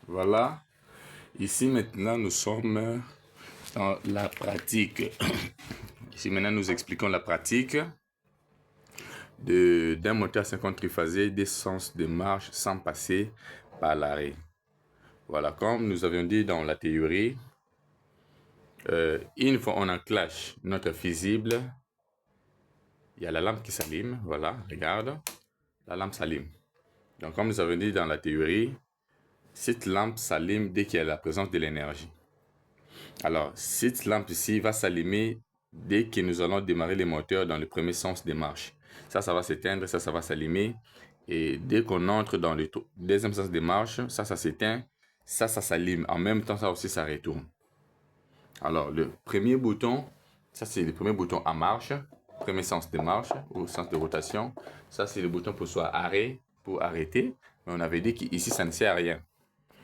Voilà. Ici maintenant nous sommes dans la pratique. Ici maintenant nous expliquons la pratique d'un moteur 50 triphasé d'essence de marche sans passer par l'arrêt. Voilà, comme nous avions dit dans la théorie, une fois on enclenche notre fusible, il y a la lampe qui s'allume. Voilà, regarde, la lampe s'allume. Donc comme nous avons dit dans la théorie, cette lampe s'allume dès qu'il y a la présence de l'énergie. Alors, cette lampe ici va s'allumer dès que nous allons démarrer le moteur dans le premier sens de marche. Ça va s'éteindre, ça va s'allumer. Et dès qu'on entre dans le deuxième sens de marche, ça s'éteint, ça s'allume. En même temps, ça aussi, ça retourne. Alors, le premier bouton, ça c'est le premier bouton en marche, premier sens de marche ou sens de rotation. Ça c'est le bouton pour soit arrêt, pour arrêter. Mais on avait dit qu'ici, ça ne sert à rien.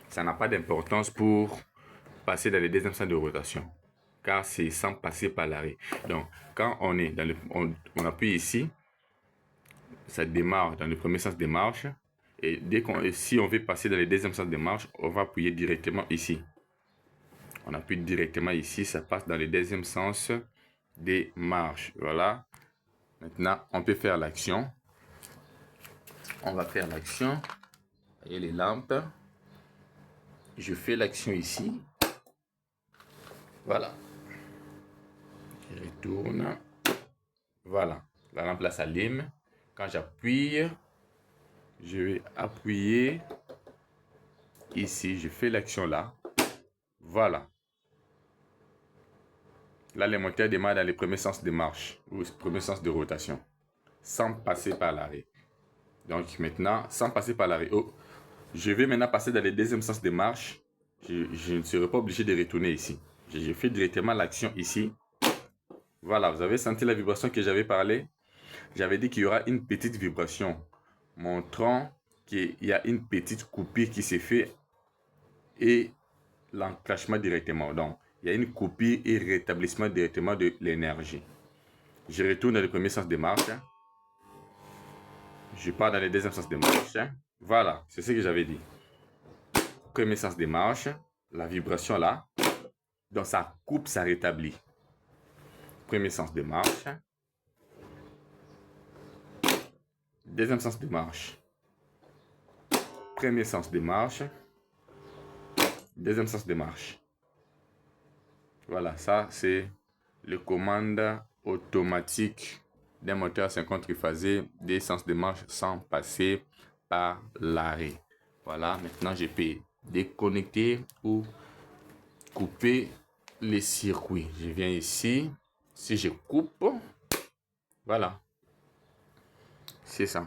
Ça n'a pas d'importance pour passer dans le deuxième sens de rotation, car c'est sans passer par l'arrêt. Donc, quand on est dans on appuie ici, ça démarre dans le premier sens de marche, et si on veut passer dans le deuxième sens de marche, on va appuyer directement ici. On appuie directement ici, ça passe dans le deuxième sens des marches. Voilà. Maintenant, on peut faire l'action. On va faire l'action. Voyez les lampes. Je fais l'action ici. Voilà. Je retourne. Voilà. La lampe là s'allume. Quand j'appuie, je vais appuyer ici. Je fais l'action là. Voilà. Là, le moteur démarre dans le premier sens de marche ou le premier sens de rotation, sans passer par l'arrêt. Donc maintenant, sans passer par l'arrêt, je vais maintenant passer dans le deuxième sens de marche. Je ne serai pas obligé de retourner ici. Je fais directement l'action ici. Voilà, vous avez senti la vibration que j'avais parlé? J'avais dit qu'il y aura une petite vibration montrant qu'il y a une petite coupure qui s'est fait et l'enclenchement directement. Donc, il y a une coupure et rétablissement directement de l'énergie. Je retourne dans le premier sens de marche. Je pars dans le deuxième sens de marche. Voilà, c'est ce que j'avais dit. Premier sens de marche, la vibration là. Donc, ça coupe, ça rétablit. Premier sens de marche. Deuxième sens de marche. Premier sens de marche. Deuxième sens de marche. Voilà, ça c'est le commande automatique d'un moteur 50 triphasé des sens de marche sans passer par l'arrêt. Voilà, maintenant je peux déconnecter ou couper les circuits. Je viens ici, si je coupe, voilà, c'est ça.